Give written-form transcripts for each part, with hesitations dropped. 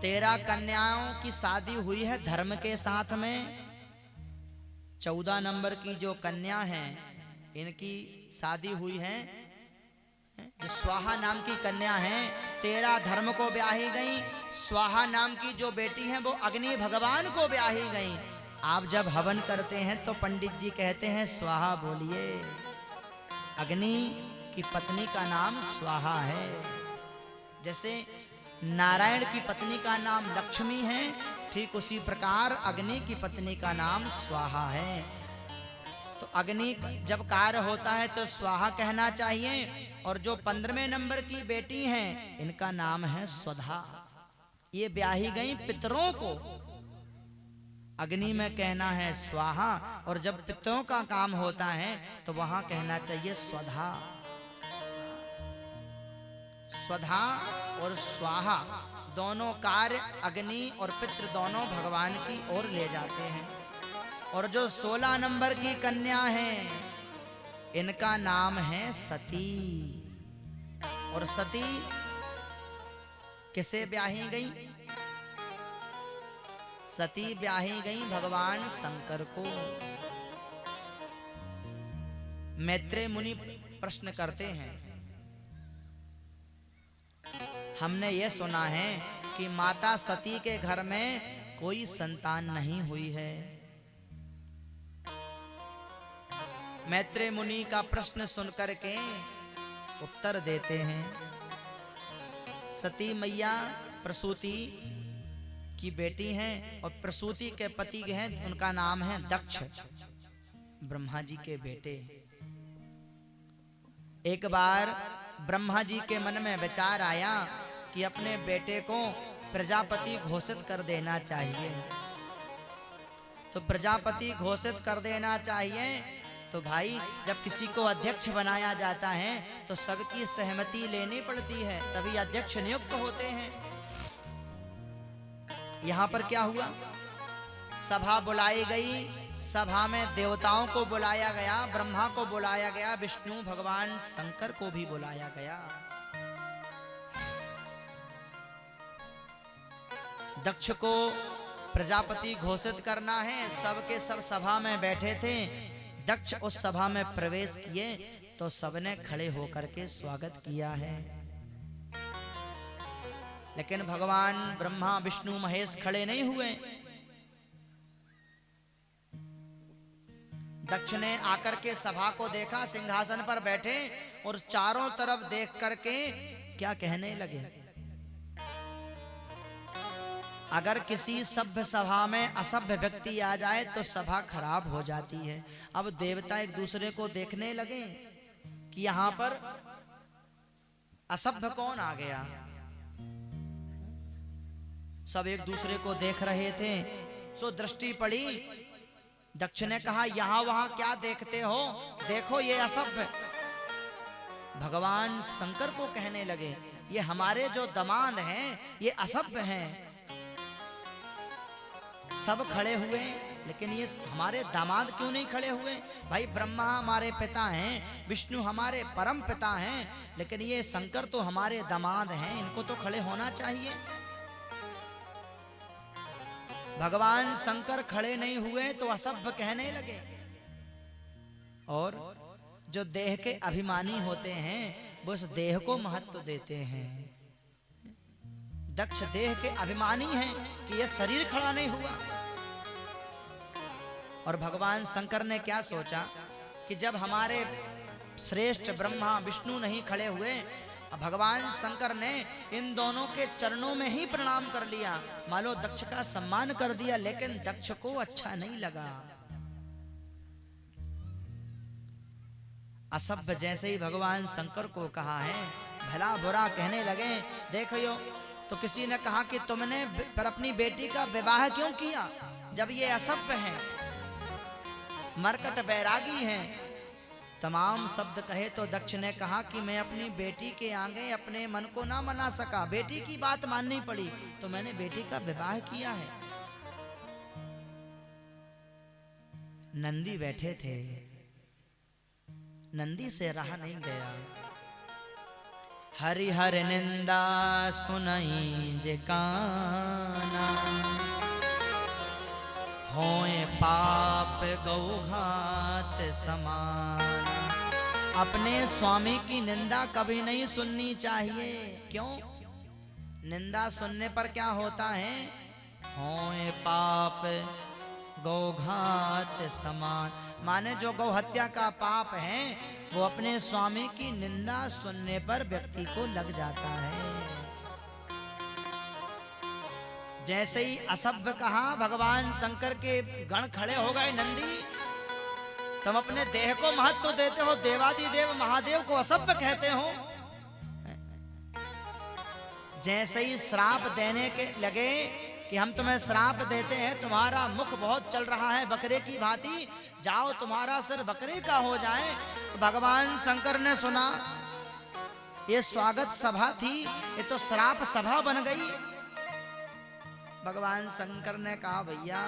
13 कन्याओं की शादी हुई है धर्म के साथ में। 14 नंबर की जो कन्या हैं इनकी शादी हुई है, जो स्वाहा नाम की कन्या है 13 धर्म को ब्याही गई। स्वाहा नाम की जो बेटी है वो अग्नि भगवान को ब्याही गई। आप जब हवन करते हैं तो पंडित जी कहते हैं स्वाहा बोलिए। अग्नि की पत्नी का नाम स्वाहा है। जैसे नारायण की पत्नी का नाम लक्ष्मी है, ठीक उसी प्रकार अग्नि की पत्नी का नाम स्वाहा है। तो अग्नि जब कार्य होता है तो स्वाहा कहना चाहिए। और जो 15वें नंबर की बेटी हैं इनका नाम है स्वधा। ये ब्याही गई पितरों को। अग्नि में कहना है स्वाहा, और जब पितरों का काम होता है तो वहां कहना चाहिए स्वधा। स्वधा और स्वाहा दोनों कार्य अग्नि और पितृ दोनों भगवान की ओर ले जाते हैं। और जो 16 नंबर की कन्या है इनका नाम है सती। और सती किसे ब्याही गई? सती ब्याही गई भगवान शंकर को। मैत्रेय मुनि प्रश्न करते हैं, हमने ये सुना है कि माता सती के घर में कोई संतान नहीं हुई है। मैत्रेय मुनि का प्रश्न सुनकर के उत्तर देते हैं, सती मैया प्रसूति की बेटी हैं और प्रसूति के पति हैं, उनका नाम है दक्ष, ब्रह्मा जी के बेटे। एक बार ब्रह्मा जी के मन में विचार आया कि अपने बेटे को प्रजापति घोषित कर देना चाहिए। तो प्रजापति घोषित कर देना चाहिए तो भाई जब किसी को अध्यक्ष बनाया जाता है तो सबकी सहमति लेनी पड़ती है, तभी अध्यक्ष नियुक्त होते हैं। यहां पर क्या हुआ? सभा बुलाई गई। सभा में देवताओं को बुलाया गया, ब्रह्मा को बुलाया गया, विष्णु भगवान शंकर को भी बुलाया गया। दक्ष को प्रजापति घोषित करना है। सबके सब सभा में बैठे थे। दक्ष उस सभा में प्रवेश किए तो सबने खड़े होकर के स्वागत किया है। लेकिन भगवान ब्रह्मा विष्णु महेश खड़े नहीं हुए। दक्ष ने आकर के सभा को देखा, सिंहासन पर बैठे और चारों तरफ देख करके क्या कहने लगे, अगर किसी सभ्य सभा में असभ्य व्यक्ति आ जाए तो सभा खराब हो जाती है। अब देवता एक दूसरे को देखने लगे कि यहां पर असभ्य कौन आ गया। सब एक दूसरे को देख रहे थे। सो दृष्टि पड़ी। दक्ष ने कहा, यहां वहां क्या देखते हो, देखो ये असभ्य। भगवान शंकर को कहने लगे, ये हमारे जो दामाद हैं ये असभ्य हैं। सब खड़े हुए, लेकिन ये हमारे दामाद क्यों नहीं खड़े हुए? भाई ब्रह्मा हमारे पिता हैं, विष्णु हमारे परम पिता हैं, लेकिन ये शंकर तो हमारे दामाद हैं, इनको तो खड़े होना चाहिए। भगवान शंकर खड़े नहीं हुए तो असभ्य कहने लगे। और जो देह के अभिमानी होते हैं वो उस देह को महत्व देते हैं। दक्ष देह के अभिमानी हैं कि यह शरीर खड़ा नहीं हुआ। और भगवान शंकर ने क्या सोचा कि जब हमारे श्रेष्ठ ब्रह्मा विष्णु नहीं खड़े हुए, भगवान शंकर ने इन दोनों के चरणों में ही प्रणाम कर लिया, मानो दक्ष का सम्मान कर दिया। लेकिन दक्ष को अच्छा नहीं लगा। असभ्य जैसे ही भगवान शंकर को कहा है, भला बुरा कहने लगे। देखो यो, तो किसी ने कहा कि तुमने पर अपनी बेटी का विवाह क्यों किया जब ये असभ्य हैं, मरकट बैरागी हैं। तमाम शब्द कहे तो दक्ष ने कहा कि मैं अपनी बेटी के आगे अपने मन को ना मना सका, बेटी की बात माननी पड़ी, तो मैंने बेटी का विवाह किया है। नंदी बैठे थे, नंदी से रहा नहीं गया। हरि हर निंदा सुनई जे काना, होए पाप गौघात समान। अपने स्वामी की निंदा कभी नहीं सुननी चाहिए। क्यों? निंदा सुनने पर क्या होता है? होए पाप गौघात समान, माने जो गौ हत्या का पाप है वो अपने स्वामी की निंदा सुनने पर व्यक्ति को लग जाता है। जैसे ही असभ्य कहा, भगवान शंकर के गण खड़े हो गए। नंदी, तुम अपने देह को महत्व देते हो, देवादिदेव महादेव को असभ्य कहते हो। जैसे ही श्राप देने के लगे कि हम तुम्हें श्राप देते हैं, तुम्हारा मुख बहुत चल रहा है बकरे की भांति, जाओ तुम्हारा सिर बकरे का हो जाए। तो भगवान शंकर ने सुना, ये स्वागत सभा थी, ये तो श्राप सभा बन गई। भगवान शंकर ने कहा, भैया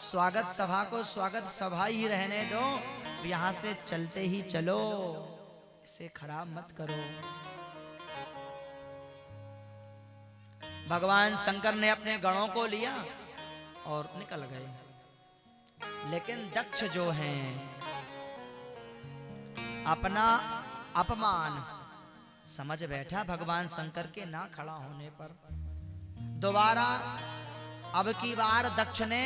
स्वागत सभा को स्वागत सभा ही रहने दो, यहां से चलते ही चलो, इसे खराब मत करो। भगवान शंकर ने अपने गणों को लिया और निकल गए। लेकिन दक्ष जो हैं, अपना अपमान समझ बैठा भगवान शंकर के ना खड़ा होने पर। दोबारा अब की बार दक्ष ने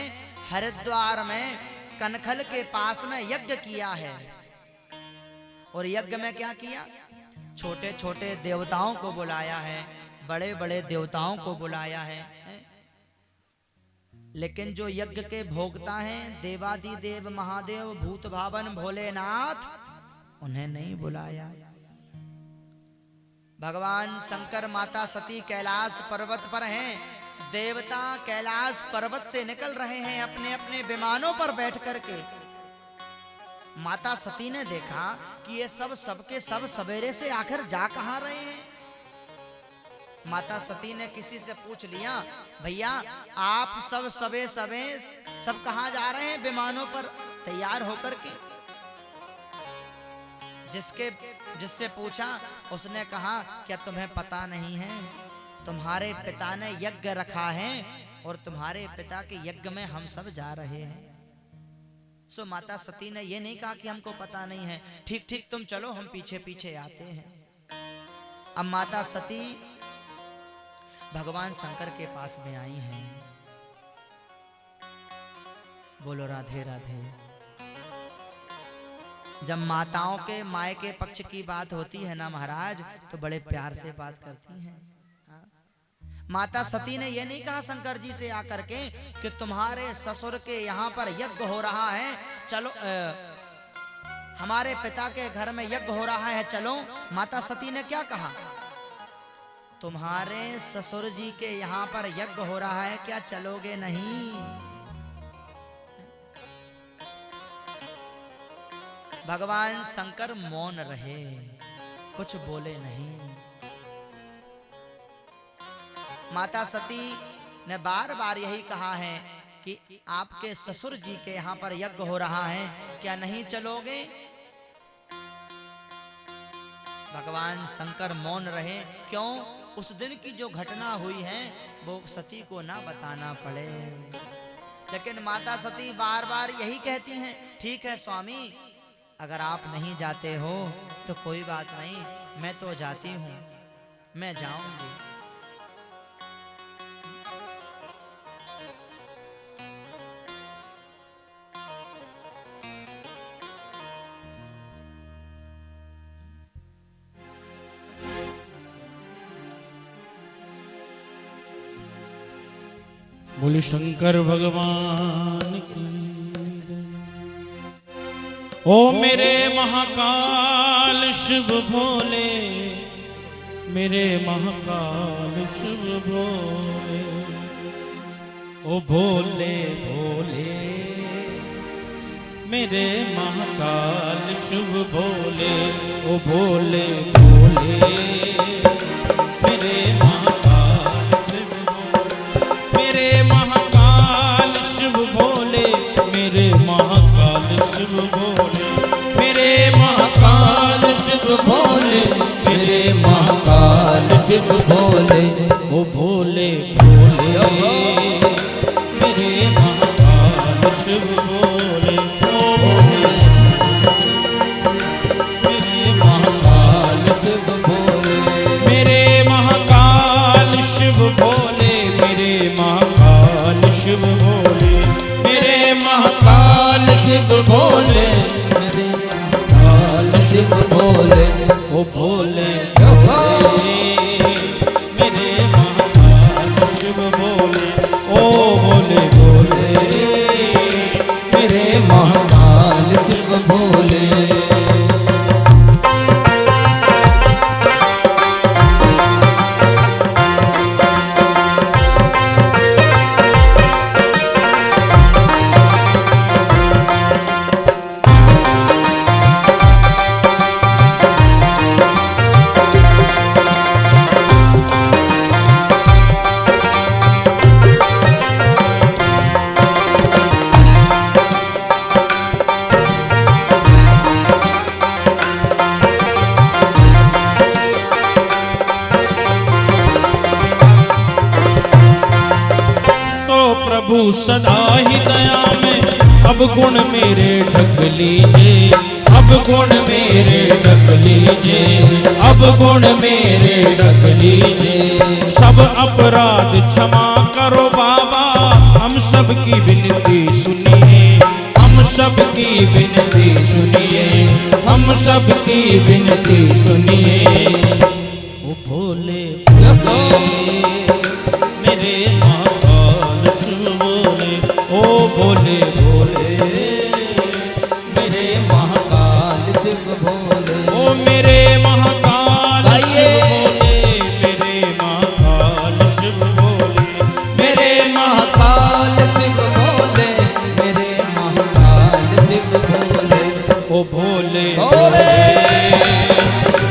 हरिद्वार में कनखल के पास में यज्ञ किया है। और यज्ञ में क्या किया? छोटे छोटे देवताओं को बुलाया है, बड़े बड़े देवताओं को बुलाया है। लेकिन जो यज्ञ के भोक्ता हैं, देवादिदेव महादेव भूत भावन भोलेनाथ, उन्हें नहीं बुलाया। भगवान शंकर माता सती कैलाश पर्वत पर हैं। देवता कैलाश पर्वत से निकल रहे हैं अपने अपने विमानों पर बैठ करके। माता सती ने देखा कि ये सब सबके सब सवेरे से आखिर जा कहां रहे हैं। माता सती ने किसी से पूछ लिया, भैया आप सब सबे सब कहां जा रहे हैं विमानों पर तैयार होकर के? जिससे पूछा, उसने कहा, क्या तुम्हें पता नहीं है, तुम्हारे पिता ने यज्ञ रखा है और तुम्हारे पिता के यज्ञ में हम सब जा रहे हैं। सो माता सती ने यह नहीं कहा कि हमको पता नहीं है, ठीक ठीक तुम चलो, हम पीछे पीछे आते हैं। अब माता सती भगवान शंकर के पास में आई हैं। बोलो राधे राधे। जब माताओं के माय के पक्ष की बात होती है ना महाराज, तो बड़े प्यार से बात करती हैं। माता सती ने यह नहीं कहा शंकर जी से आकर के कि तुम्हारे ससुर के यहाँ पर यज्ञ हो रहा है, चलो हमारे पिता के घर में यज्ञ हो रहा है, चलो। माता सती ने क्या कहा? तुम्हारे ससुर जी के यहाँ पर यज्ञ हो रहा है, क्या चलोगे नहीं? भगवान शंकर मौन रहे, कुछ बोले नहीं। माता सती ने बार बार यही कहा है कि आपके ससुर जी के यहाँ पर यज्ञ हो रहा है, क्या नहीं चलोगे? भगवान शंकर मौन रहे। क्यों? उस दिन की जो घटना हुई है वो सती को ना बताना पड़े। लेकिन माता सती बार बार यही कहती हैं, ठीक है स्वामी, अगर आप नहीं जाते हो तो कोई बात नहीं, मैं तो जाती हूँ, मैं जाऊंगी। बोले शंकर भगवान की। ओ मेरे महाकाल शिव भोले, मेरे महाकाल शिव भोले, ओ भोले भोले, मेरे महाकाल शिव भोले, ओ भोले भोले, मेरे महाकाल शिव भोले, मेरे महाकाल शिव भोले, मेरे महाकाल शिव भोले, मेरे महाकाल शिव भोले, मेरे ओ भोले भोले मेरे महाकाल शिव भोले, ओ भोले मेरे महाकाल शिव भोले, मेरे महाकाल शिव भोले, मेरे महाकाल शिव भोले, मेरे महाकाल शिव भोले, मेरे महाकाल शिव भोले, ओ भोले भोले मेरे महाकाल शिव भोले, ओ भोले भोले मेरे महाकाल शिव भोले। प्रभु सदा ही दया में अब गुण मेरे ढक लीजिए, अब गुण मेरे ढक लीजिए, अब गुण मेरे ढक लीजिए, सब अपराध क्षमा करो बाबा, हम सब की विनती सुनिए, हम सब की विनती सुनिए, हम सब की विनती सुनिए, ओ भोले भोले मेरे ओ भोले भोले मेरे महाकाल शिव भोले, ओ मेरे महाकाल शिव भोले, मेरे महाकाल शिव भोले, मेरे महाकाल शिव भोले, मेरे महाकाल शिव भोले, ओ भोले भोले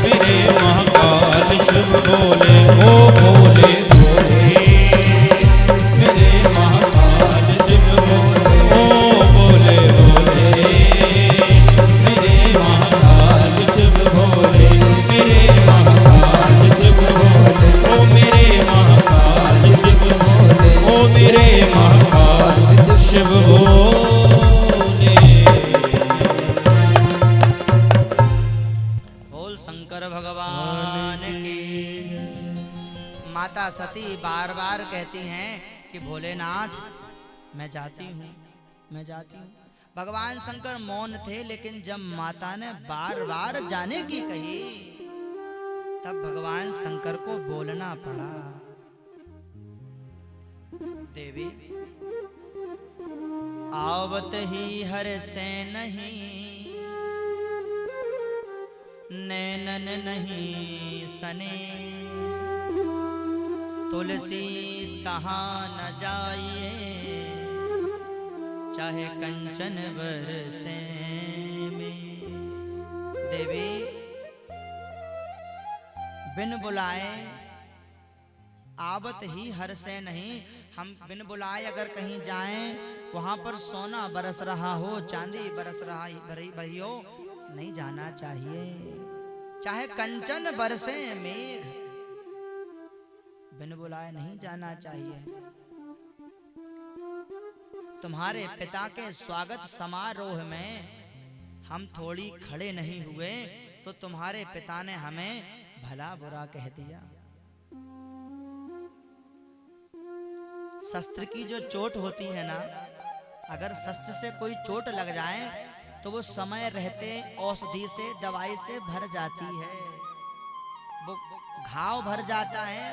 मेरे महाकाल शिव भोले, ओ भोले शिव भोले। बोल शंकर भगवान की। माता सती बार बार कहती हैं कि भोलेनाथ मैं जाती हूँ, मैं जाती हूँ। भगवान शंकर मौन थे, लेकिन जब माता ने बार बार जाने की कही तब भगवान शंकर को बोलना पड़ा, देवी आवत ही हर से नहीं, नैनन नहीं सने, तुलसी तहाँ न जाइए, चाहे कंचन बरसे में। देवी बिन बुलाए आवत ही हर से नहीं, हम बिन बुलाए अगर कहीं जाएं, वहां पर सोना बरस रहा हो, चांदी बरस रहा भरी हो, नहीं जाना चाहिए, चाहे कंचन बरसे मेघ, बिन बुलाए नहीं जाना चाहिए। तुम्हारे पिता के स्वागत समारोह में हम थोड़ी खड़े नहीं हुए तो तुम्हारे पिता ने हमें भला बुरा कह दिया। शस्त्र की जो चोट होती है ना, अगर शस्त्र से कोई चोट लग जाए तो वो समय रहते औषधि से, दवाई से भर जाती है, वो घाव भर जाता है,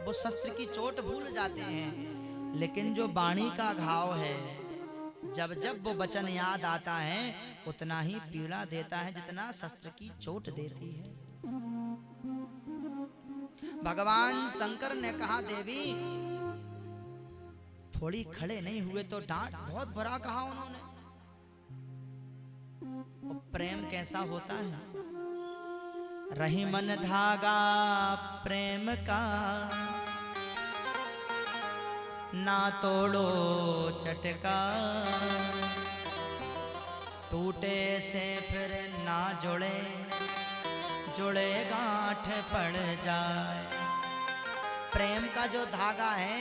वो शस्त्र की चोट भूल जाते हैं। लेकिन जो वाणी का घाव है, जब जब वो वचन याद आता है उतना ही पीड़ा देता है जितना शस्त्र की चोट देती है। भगवान शंकर ने कहा, देवी थोड़ी खड़े नहीं हुए तो डांट, बहुत बुरा कहा उन्होंने। प्रेम कैसा होता है, रही मन धागा प्रेम का, ना तोड़ो चटका, टूटे से फिर ना जुड़े, जुड़े गांठ पड़ जाए। प्रेम का जो धागा है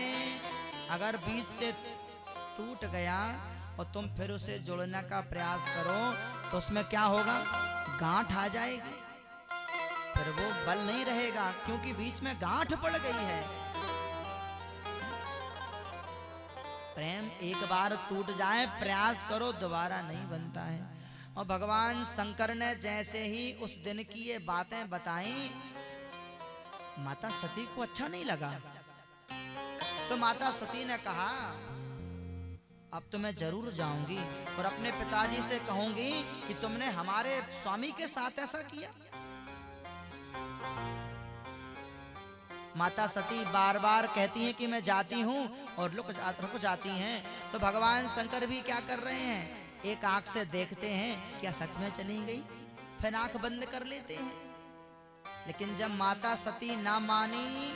अगर बीच से टूट गया और तुम फिर उसे जोड़ने का प्रयास करो तो उसमें क्या होगा, गांठ आ जाएगी, फिर वो बल नहीं रहेगा क्योंकि बीच में गांठ पड़ गई है। प्रेम एक बार टूट जाए, प्रयास करो दोबारा नहीं बनता है। और भगवान शंकर ने जैसे ही उस दिन की ये बातें बताई, माता सती को अच्छा नहीं लगा। तो माता सती ने कहा अब तो मैं जरूर जाऊंगी और अपने पिताजी से कहूंगी कि तुमने हमारे स्वामी के साथ ऐसा किया। माता सती बार बार कहती हैं कि मैं जाती हूं और रुक जाती हैं। तो भगवान शंकर भी क्या कर रहे हैं, एक आंख से देखते हैं क्या सच में चली गई, फिर आंख बंद कर लेते हैं। लेकिन जब माता सती ना मानी,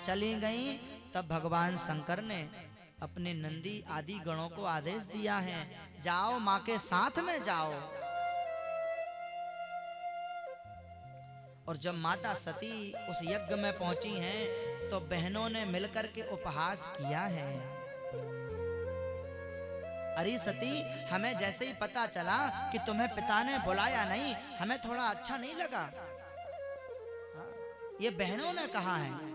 चली गई, तब भगवान शंकर ने अपने नंदी आदि गणों को आदेश दिया है, जाओ मां के साथ में जाओ। और जब माता सती उस यज्ञ में पहुंची हैं तो बहनों ने मिलकर के उपहास किया है। अरे सती, हमें जैसे ही पता चला कि तुम्हें पिता ने बुलाया नहीं, हमें थोड़ा अच्छा नहीं लगा। ये बहनों ने कहा है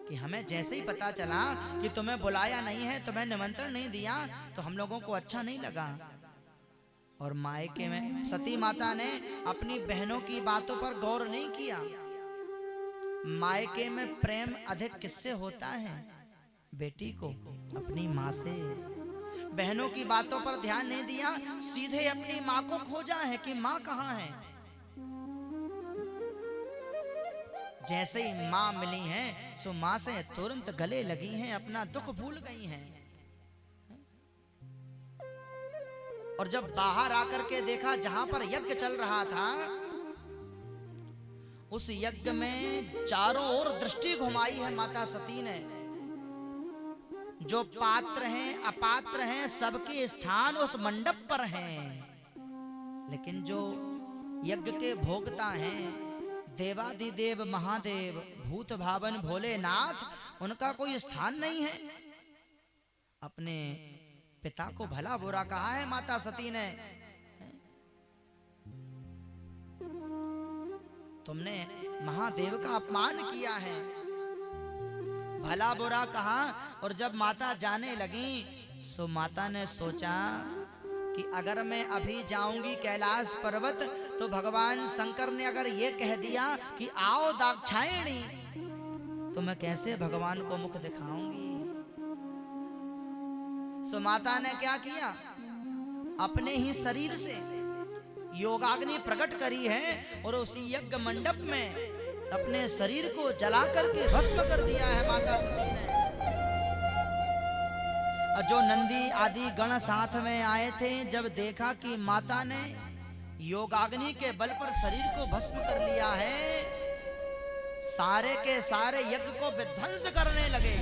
कि हमें जैसे ही पता चला कि तुम्हें बुलाया नहीं है, तुम्हें निमंत्रण नहीं दिया, तो हम लोगों को अच्छा नहीं लगा। और मायके में सती माता ने अपनी बहनों की बातों पर गौर नहीं किया। मायके में प्रेम अधिक किससे होता है, बेटी को अपनी माँ से। बहनों की बातों पर ध्यान नहीं दिया, सीधे अपनी माँ को खोजा है कि माँ कहाँ है। जैसे ही माँ मिली हैं, सो माँ से तुरंत गले लगी हैं, अपना दुख भूल गई हैं। और जब बाहर आकर के देखा जहां पर यज्ञ चल रहा था, उस यज्ञ में चारों ओर दृष्टि घुमाई है माता सती ने। जो पात्र हैं अपात्र हैं सबके स्थान उस मंडप पर हैं, लेकिन जो यज्ञ के भोक्ता हैं देवाधिदेव महादेव भूत भावन भोलेनाथ, उनका कोई स्थान नहीं है। अपने पिता को भला बुरा कहा है माता सती ने। तुमने महादेव का अपमान किया है, भला बुरा कहा। और जब माता जाने लगी, सो माता ने सोचा कि अगर मैं अभी जाऊंगी कैलाश पर्वत, तो भगवान शंकर ने अगर ये कह दिया कि आओ दाक्षायणी, तो मैं कैसे भगवान को मुख दिखाऊंगी। सो माता ने क्या किया, अपने ही शरीर से योगाग्नि प्रकट करी है और उसी यज्ञ मंडप में अपने शरीर को जला करके भस्म कर दिया है माता सती ने। और जो नंदी आदि गण साथ में आए थे, जब देखा कि माता ने योगाग्नि के बल पर शरीर को भस्म कर लिया है, सारे के सारे यज्ञ को विध्वंस करने लगे।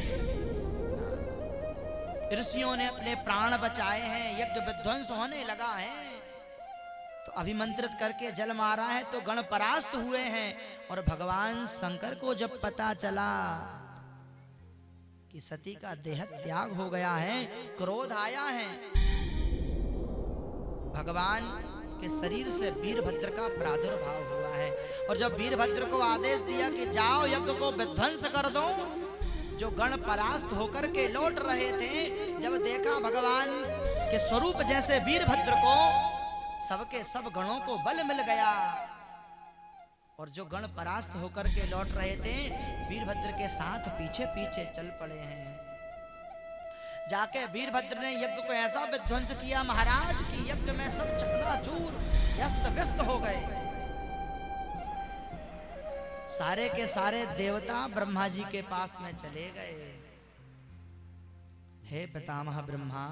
ऋषियों ने अपने प्राण बचाए हैं, यज्ञ विध्वंस होने लगा है। तो अभिमंत्रित करके जल मारा है तो गण परास्त हुए हैं। और भगवान शंकर को जब पता चला कि सती का देह त्याग हो गया है, क्रोध आया है। भगवान के शरीर से वीरभद्र का प्रादुर्भाव हुआ है। और जब वीरभद्र को आदेश दिया कि जाओ यज्ञ को विध्वंस कर दो, जो गण परास्त होकर के लौट रहे थे, जब देखा भगवान के स्वरूप जैसे वीरभद्र को, सबके सब गणों को बल मिल गया। और जो गण परास्त होकर के लौट रहे थे, वीरभद्र के साथ पीछे पीछे चल पड़े हैं। जाके वीरभद्र ने यज्ञ को ऐसा विध्वंस किया महाराज कि यज्ञ में सब चकनाचूर व्यस्त व्यस्त हो गए। सारे के सारे देवता ब्रह्मा जी के पास में चले गए। हे पितामह ब्रह्मा,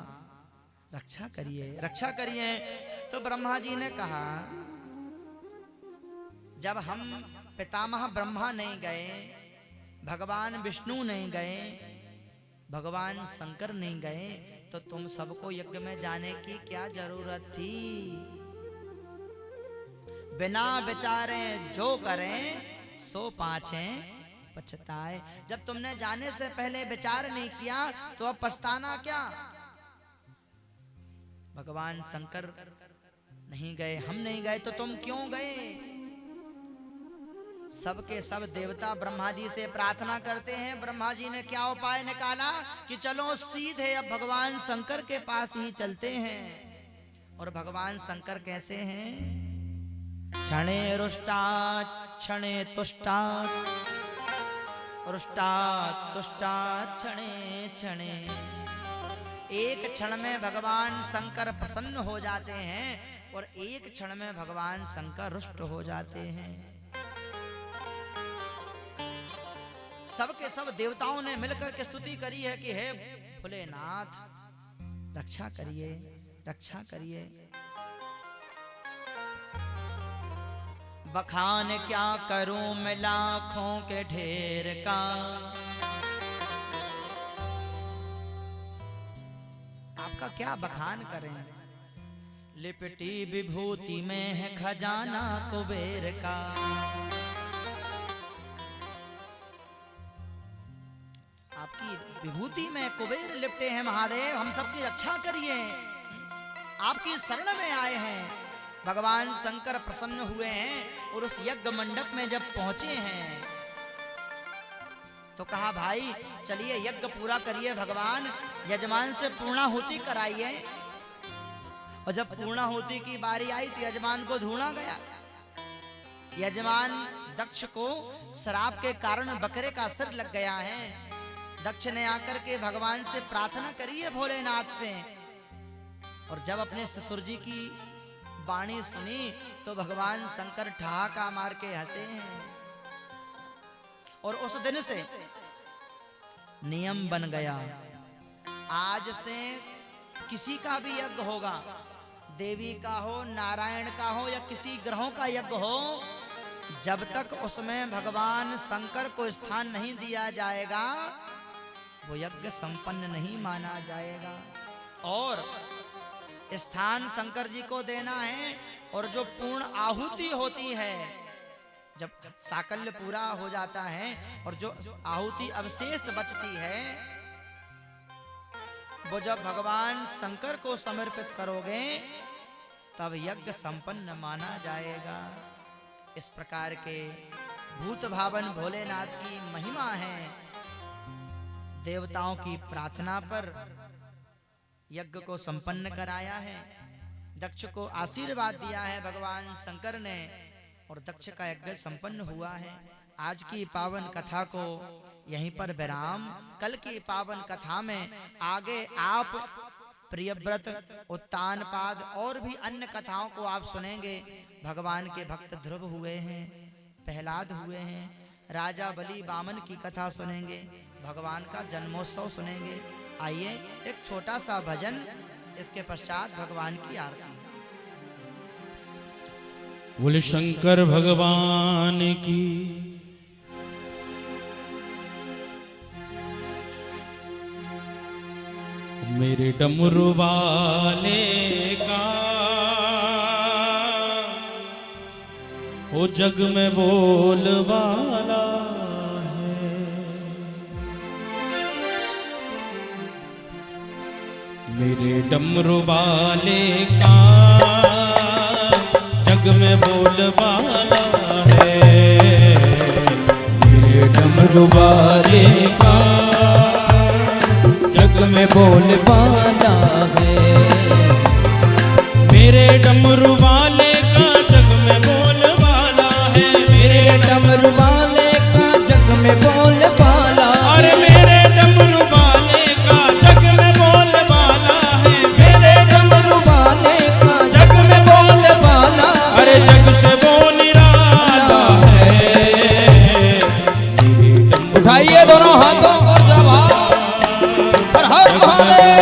रक्षा करिए, रक्षा करिए। तो ब्रह्मा जी ने कहा, जब हम पितामह ब्रह्मा नहीं गए, भगवान विष्णु नहीं गए, भगवान शंकर नहीं गए, तो तुम सबको यज्ञ में जाने की क्या जरूरत थी। बिना विचारे जो करें सो पाछे पछताए। जब तुमने जाने से पहले विचार नहीं किया तो अब पछताना क्या। भगवान शंकर नहीं गए, हम नहीं गए तो तुम क्यों गए। सबके सब देवता ब्रह्मा जी से प्रार्थना करते हैं। ब्रह्मा जी ने क्या उपाय निकाला कि चलो सीधे अब भगवान शंकर के पास ही चलते हैं। और भगवान शंकर कैसे हैं। क्षणे रुष्टात् क्षणे तुष्टात्, रुष्टात् तुष्टात् क्षणे क्षणे। एक क्षण में भगवान शंकर प्रसन्न हो जाते हैं और एक क्षण में भगवान शंकर रुष्ट हो जाते हैं। सबके सब देवताओं ने मिलकर के स्तुति करी है कि हे भोलेनाथ रक्षा करिए, रक्षा करिए। बखान क्या करूं मैं लाखों के ढेर का, आपका क्या बखान करें। लिपटी विभूति में है खजाना कुबेर का। आपकी विभूति में कुबेर लिपटे हैं महादेव, हम सबकी रक्षा करिए। आपकी शरण में आए हैं। भगवान शंकर प्रसन्न हुए हैं और उस यज्ञ मंडप में जब पहुंचे हैं तो कहा भाई चलिए यज्ञ पूरा करिए भगवान, यजमान से पूर्णाहुति कराइए। और जब पूर्णाहुति की बारी आई तो यजमान को ढूंढा गया। यजमान दक्ष को शराब के कारण बकरे का सिर लग गया है। दक्ष ने आकर के भगवान से प्रार्थना करी है भोलेनाथ से। और जब अपने ससुर जी की वाणी सुनी तो भगवान शंकर ठहाका मार के हंसे हैं। और उस दिन से नियम बन गया, आज से किसी का भी यज्ञ होगा, देवी का हो, नारायण का हो या किसी ग्रहों का यज्ञ हो, जब तक उसमें भगवान शंकर को स्थान नहीं दिया जाएगा वो यज्ञ संपन्न नहीं माना जाएगा। और स्थान शंकर जी को देना है। और जो पूर्ण आहुति होती है, जब साकल्य पूरा हो जाता है और जो आहुति अवशेष बचती है वो जब भगवान शंकर को समर्पित करोगे तब यज्ञ संपन्न माना जाएगा। इस प्रकार के भूत भावन भोलेनाथ की महिमा है। देवताओं की प्रार्थना पर यज्ञ को संपन्न कराया है। दक्ष को आशीर्वाद दिया है भगवान शंकर ने और दक्ष का यज्ञ संपन्न हुआ है। आज की पावन कथा को यहीं पर विराम। कल की पावन कथा में आगे आप प्रियव्रत, उत्तानपाद और भी अन्य कथाओं को आप सुनेंगे। भगवान के भक्त ध्रुव हुए हैं, प्रहलाद हुए हैं, राजा बलि वामन की कथा सुनेंगे, भगवान का जन्मोत्सव सुनेंगे। आइए एक छोटा सा भजन, इसके पश्चात भगवान की आरती। बोले शंकर भगवान की। मेरे डमरू वाले का ओ जग में बोल वाला है। मेरे डमरू वाले का जग में बोल वाला है। मेरे डमरू वाले का जग में बोल वाला है। मेरे डमरू वाले का जग में बोल वाला है। मेरे डमरू वाले का जग में बोल वाला। अरे मेरे डमरू वाले का जग में बोल वाला है। मेरे डमरू वाले का जग में बोल वाला। अरे जग से वो निराला है। उठाइए दोनों हाथों को जमा हर हर महादेव।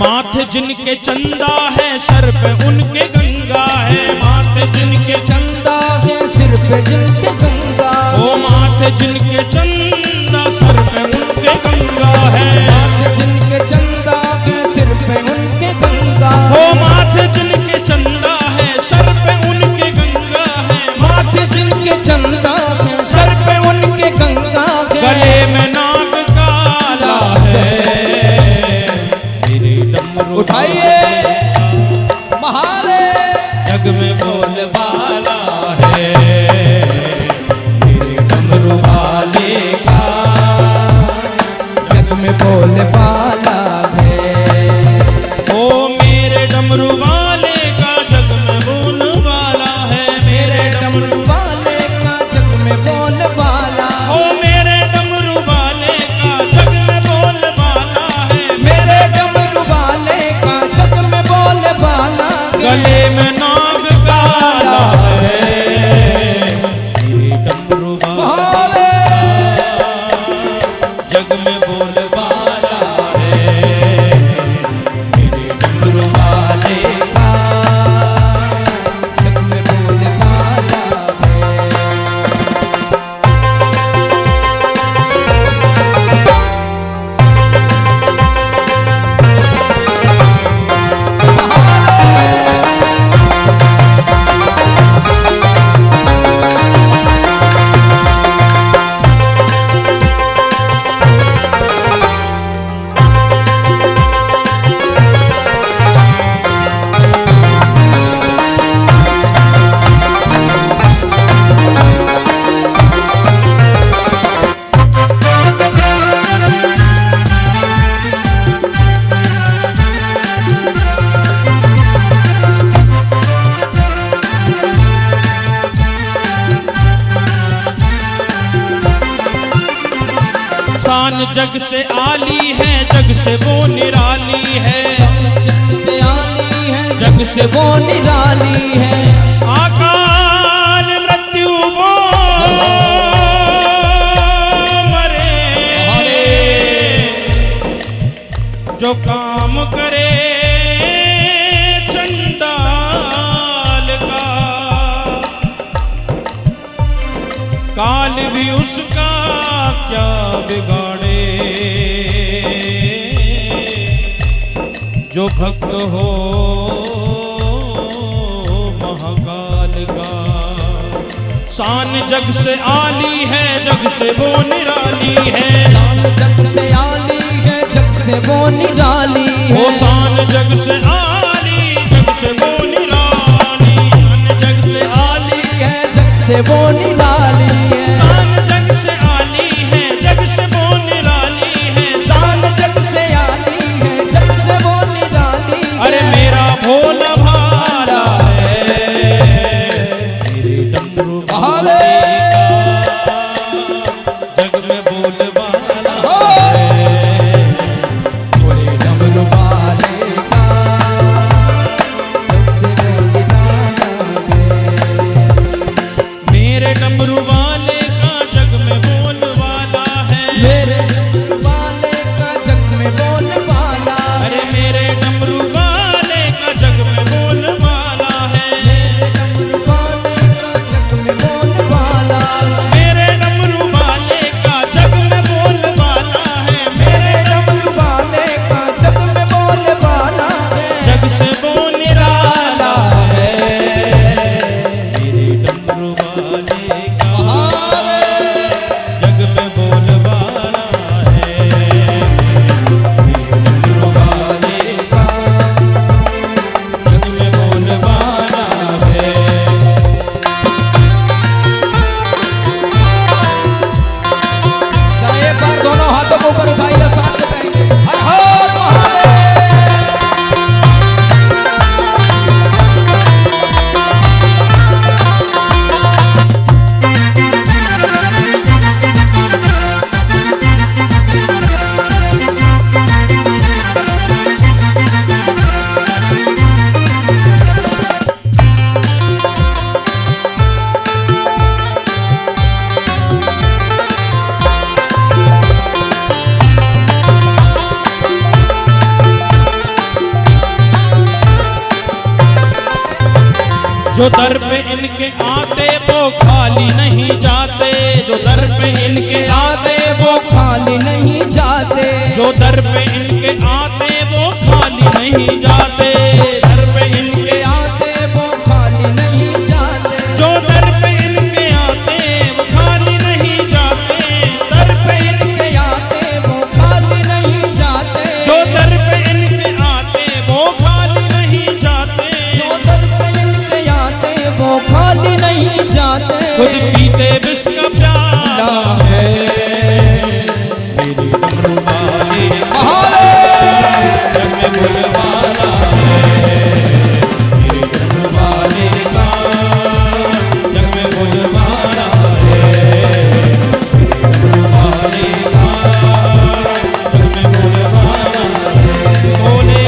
माथे जिनके चंदा है सर पे उनके गंगा है, माथे जिनके चंदा है सिर पे जिनके गंगा, ओ माथे जिनके चंदा सर पे उनके गंगा है, माथे जिनके चंदा है सिर पे उनके गंगा, ओ माथे जिनके चंदा है सर पे उनके गंगा है, माथे जिनके चंदा है सर पे उनके गंगा है, गले में नाग काला है, मेरे डमरू उठाइए महाले जग में बोल बाला है, मेरे डमरू वाले का जग में बोले बाला है, ओ मेरे डमरू वाले का जग में बोल बाला है, मेरे डमरू वाले का जग में बोल बाला, ओ मेरे डमरू वाले का जग में बोल बाला है, मेरे डमरू वाले का जग में बोल बाला, गले में नाग काला है, मेरे डमरू वाले जग में बोल बाला है, मेरे डमरू वाले का जग में बोल बाला शान जग से आली है, जग से वो निराली है, जग से आली है जग से वो निराली है, अकाल मृत्यु वो मरे जो काम करे चंडाल का, काल भी उसका क्या बिगाड़े, जो भक्त हो महाकाल का, शान जग से आली है, जग से वो निराली है, शान जग से आली है जग से वो निराली है, वो शान जग से आली जग से वो निराली, शान जग से आली है जग से वो निराली है, शान जग से आली है, जग से वो निराली है, शान जग से आली है जग से वो निराली है, अरे मेरा भोला भाला है, मेरे डमरू हाले जग में बोल बाला है, मेरे डमरू वाले का जग से वो निराला है, मेरे डमरू जो दर पे इनके आते वो खाली नहीं जाते, जो दर पे इनके आते वो खाली नहीं जाते, जो दर पे इनके आते वो खाली नहीं जाते, दर पे इनके आते वो खाली नहीं जाते, जो दर पे इनके आते वो खाली नहीं जाते, दर पे इनके आते वो खाली नहीं जाते, जो दर पे इनके आते वो खाली नहीं जाते, जो दर पे इनके आते वो खाली नहीं जाते। खुद पीते विष का प्याला है मेरे डमरू वाले जग में बोलबाला है, मेरे डमरू वाले का जग में बोलबाला है, मेरे डमरू वाले का जग में बोलबाला है। बोले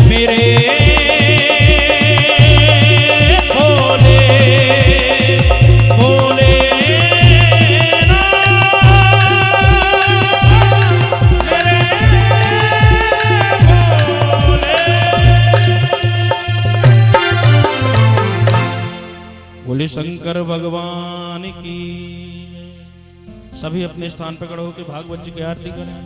मेरे भोले भोले ना मेरे भोले। बोले शंकर भगवान की। सभी अपने स्थान पर खड़े होकर भागवत जी की आरती करें।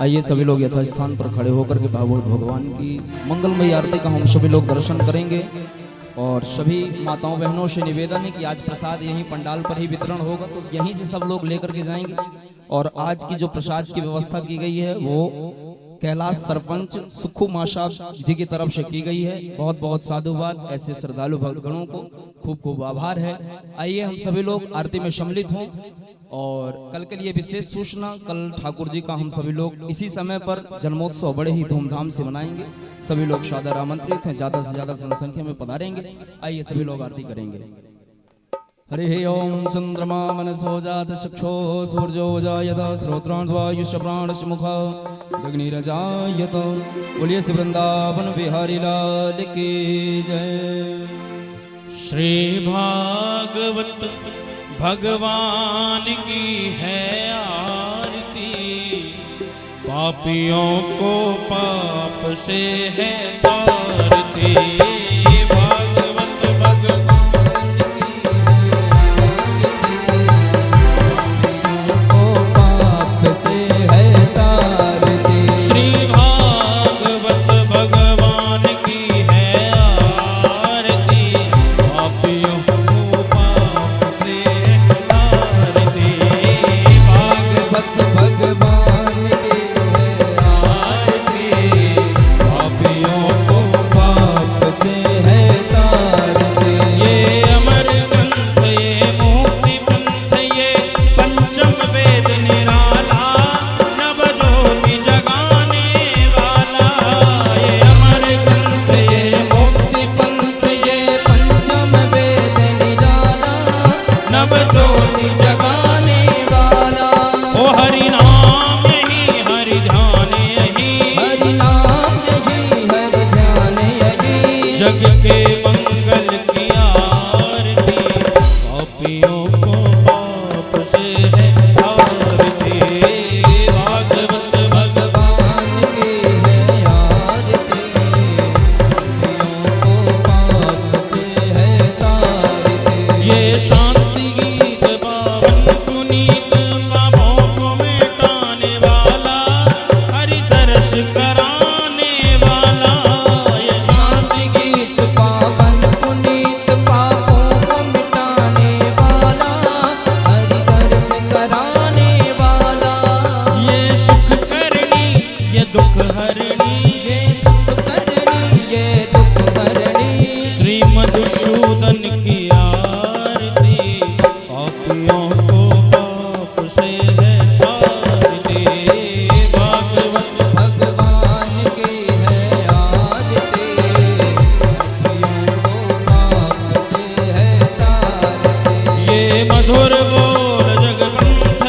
आइए सभी लोग यथा स्थान पर खड़े होकर के भागवत भगवान की मंगलमयी आरती का हम सभी लोग दर्शन करेंगे। और सभी माताओं बहनों से निवेदन है कि आज प्रसाद यहीं पंडाल पर ही वितरण होगा, तो यहीं से सब लोग लेकर के जाएंगे। और आज की जो प्रसाद की व्यवस्था की गई है वो कैलाश सरपंच सुखू माशा जी की तरफ से की गई है। बहुत बहुत साधुवाद, ऐसे श्रद्धालु भक्तगणों को खूब खूब आभार है। आइए हम सभी लोग आरती में सम्मिलित हों। और कल के लिए विशेष सूचना, कल ठाकुर जी का हम सभी लोग इसी समय पर जन्मोत्सव बड़े ही धूमधाम से मनाएंगे। सभी लोग सादर आमंत्रित हैं, ज्यादा से ज्यादा जनसंख्या में पधारेंगे। आइए सभी लोग आरती करेंगे। हरि ओम चंद्रमा मनसो जात चक्षो सूर्यो जायत श्रोत्राण वायुष प्राणश मुखा अग्निरजायत। बोलिए श्री वृंदावन बिहारी लाल की जय। श्री भागवत भगवान की है आरती, पापियों को पाप से है तारती। भागवत भगवान को पाप से है तारती। श्री भागवत भगवान की है आरती, पापियों को पाप से है तारती। भागवत भगवान की है आरती, पापियों को पाप से है तारती। ये अमर ग्रंथ, ये मुक्ति पंथ, ये पंचम वेद निराला, नव ज्योति जगाने वाला। ये अमर ग्रंथ, ये मुक्ति पंथ, ये पंचम वेद निराला, नव ज्योति जगाने वाला। ओ हरि नाम यही, हरि ध्यान यही, हरि नाम यही, हरि ध्यान यही। जग के मंगल की आरती, पापियों को पाप से है तारती। भागवत भगवान की है आरती, पापियों को पाप से है तारती। ये शांति गीत पावन पुनीत, पापों को मिटाने वाला, हरि दर्श कराने वाला। ये शांति गीत पावन पुनीत, पापों को मिटाने वाला, हरि दर्श कराने वाला। ये सुख करनी, ये दुख हरणी, ये सुख करनी, ये दुख हरणी। श्री मधुसूदन की आरती, पापियों को पाप से है तारती। भागवत भगवान की है आरती, पापियों को पाप से है तारती। ये मधुर बोल जगपंथ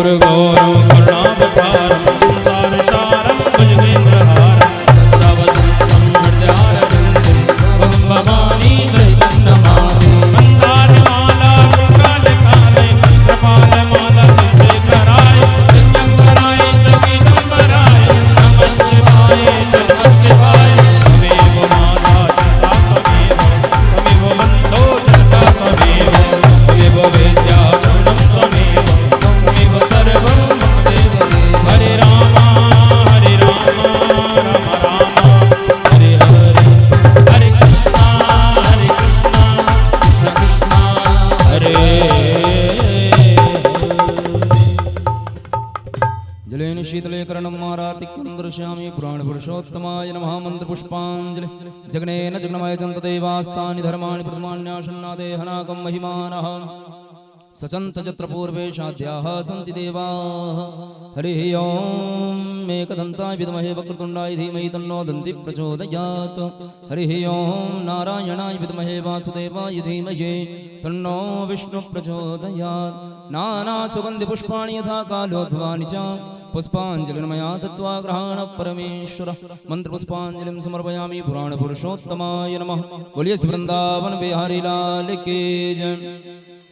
गुरु गौरव करुणावतारम संसार सारम भुजगेन्द्रहारम सदा वसंतम हृदयारविंदे भवं भवानी सहितं नमामि। मंदारमाला काल काले कपाल माला तुझे कराए नित्यं कराए संगीतं कराए नमः शिवाय नमः शिवाय तमेव माता जगता तमेव बंधो जगता तमेव तमेव वेद्या पूर्णं तमेव तमेव सर्वं देव हरे राम राम राम हरे हरे हरे कृष्णा कृष्ण कृष्ण हरे। जलेन शीतले करणं मारार्तिक्यं दर्शयामि पुराण पुरुषोत्तमाय नमः मंत्र पुष्पांजलि। जगनेन जगन्मय चन्त देवास्तानि धर्माणि प्रथमान्याशन्नादेहनाकं महिमानः सचन्त चत्र पूर्वे शाद्याः सन्ति देवाः। हरिः ओम् एकदन्ताय विद्महे वक्रतुण्डाय धीमहि तन्नो दन्ति प्रचोदयात्। हरिः ओम् नारायणाय विद्महे वासुदेवाय धीमहि तन्नो विष्णु प्रचोदयात्। नाना सुगन्धि पुष्पाणि यथा कालोद्भवानि च पुष्पाञ्जलिर्मया दत्त्वा ग्रहाण परमेश्वर। मंत्र पुष्पाञ्जलिं समर्पयामि पुराण पुरुषोत्तमाय नमः। बोलिए श्री वृंदावन बिहारी लाल की जय,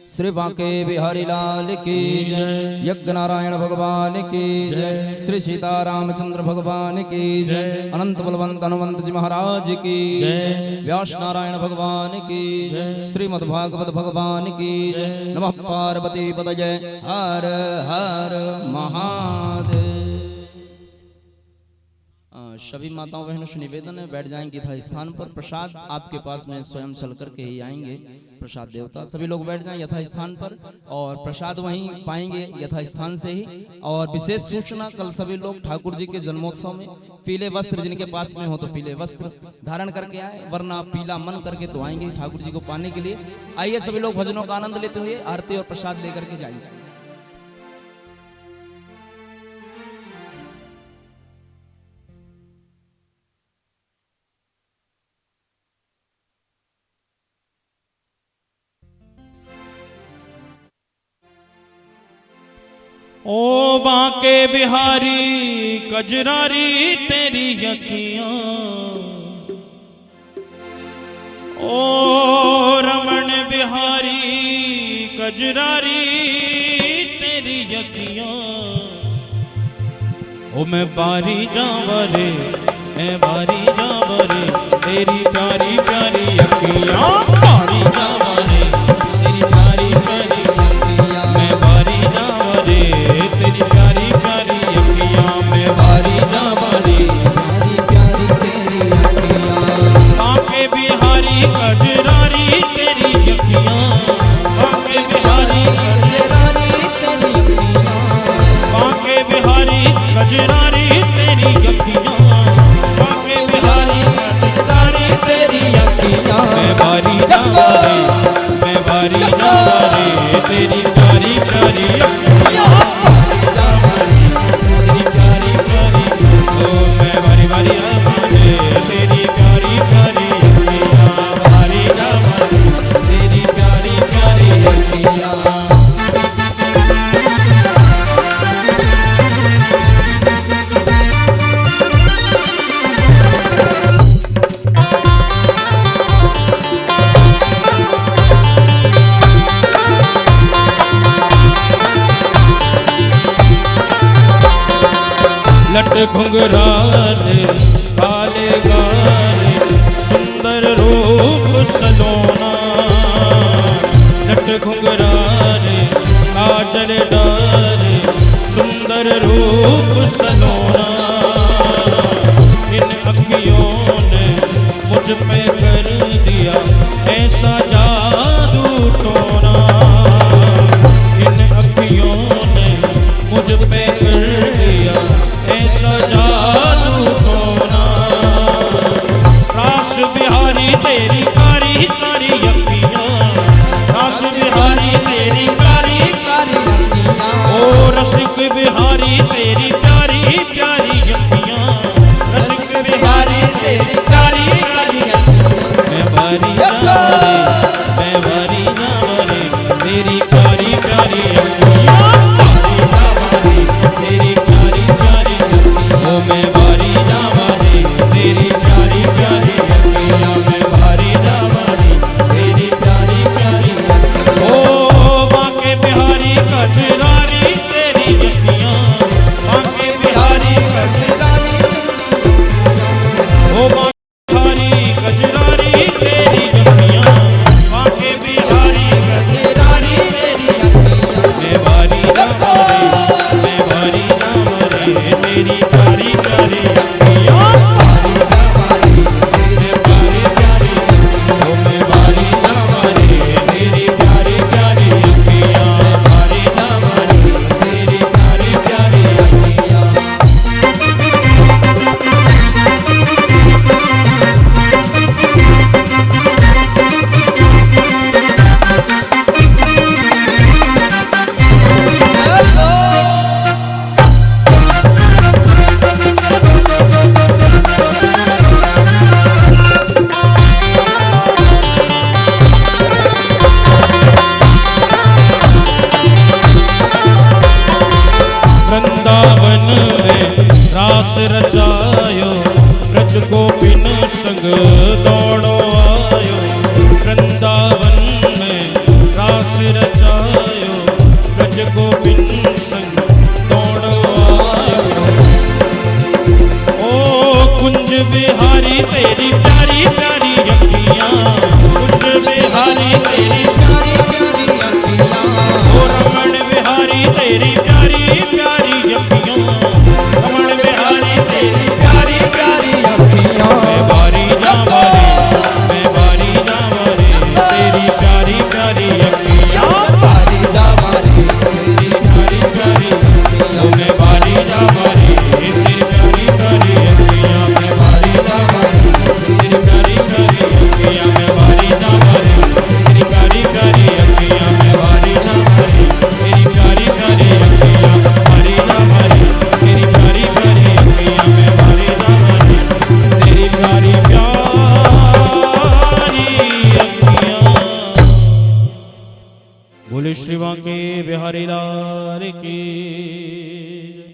श्री बांके बिहारी लाल की जय, यज्ञ नारायण भगवान की जय, श्री सीतारामचंद्र भगवान की जय, अनंत बलवंत हनुमंत जी महाराज की जय, व्यास नारायण भगवान की जय, श्रीमद् भागवत भगवान की जय। नमः पार्वती पतये हर हर महादेव। सभी माताओं बहनों से निवेदन है, बैठ जाएंगे यथा स्थान पर। प्रसाद आपके पास में स्वयं चल करके ही आएंगे प्रसाद देवता। सभी लोग बैठ जाएं यथा स्थान पर और प्रसाद वहीं पाएंगे यथा स्थान से ही। और विशेष सूचना, कल सभी लोग ठाकुर जी के जन्मोत्सव में पीले वस्त्र जिनके पास में हो तो पीले वस्त्र धारण करके आए, वरना पीला मन करके तो आएंगे ठाकुर जी को पाने के लिए। आइए सभी लोग भजनों का आनंद लेते हुए आरती और प्रसाद लेकर के जाएंगे। ओ बांके बिहारी कजरारी तेरी अखियां, ओ रमण बिहारी कजरारी तेरी अखियां। ओ मैं बारी जावरे मैं बारी जावरे तेरी प्यारी प्यारी अखियां, बारी जावरे तेरी प्यारी प्यारी अखियां। मैं बारी जावरे तेरी प्यारी प्यारी अखियां, मैं बारी जावरे प्यारी प्यारी तेरी अखियां। बांके बिहारी कजरारी तेरी अखियां, बांके बिहारी कजरारी तेरी अखियां, बांके बिहारी कजरारी तेरी अखियां, बांके बिहारी कजरारी तेरी अखियां। मैं बारी जावरे मैं बारी जावरे तेरी प्यारी प्यारी अखियां, तेरी प्यारी प्यारी। ओ मैं बारी बारी जावरे तेरी प्यारी प्यारी अखियां, बारी जावरे तेरी प्यारी प्यारी अखियां। लट घुंघराले काले गाले सुंदर रूप सलोना, लट घुंघराले काजल डाले सुंदर रूप सलोना। इन अखियों ने मुझ पे कर दिया ऐसा जादू टोना, इन अखियों ने मुझ पे कर दिया ऐसा जादू टोना। रास बिहारी तेरी कारी कारी अखियां, रास बिहारी तेरी कारी कारी अखियां। ओ रसिक बिहारी तेरी प्यारी संग दौड़ो आयो, वृंदावन में रास रचायो, ब्रज गोविंद संग दौड़ो आयो। ओ कुंज बिहारी तेरी प्यारी प्यारी अखियां, कुंज बिहारी तेरी प्यारी प्यारी अखियां, ओ रमण बिहारी तेरी प्यारी प्यारी अखियां, रमण बिहारी तेरी प्यारी प्यारी अखियां। मैं बारी जावारे, मैं बारी जावारे, तेरी प्यारी प्यारी अखियां, बारी जावारे, तेरी प्यारी प्यारी अखियां। मैं बारी जावारे, तेरी प्यारी प्यारी अखियां, मैं बारी जावारे, तेरी प्यारी प्यारी अखियां, मैं बारी जावारे, तेरी प्यारी प्यारी अखियां, मैं बारी जावारे, तेरी प्यारी प्यारी अखियां, बारी जावारे, तेरी प्यारी प्यारी अखियां, मैं बारी जावारे, तेरी प्यारी प्यारी अखियां। बोले श्री बांके बिहारी लाल की।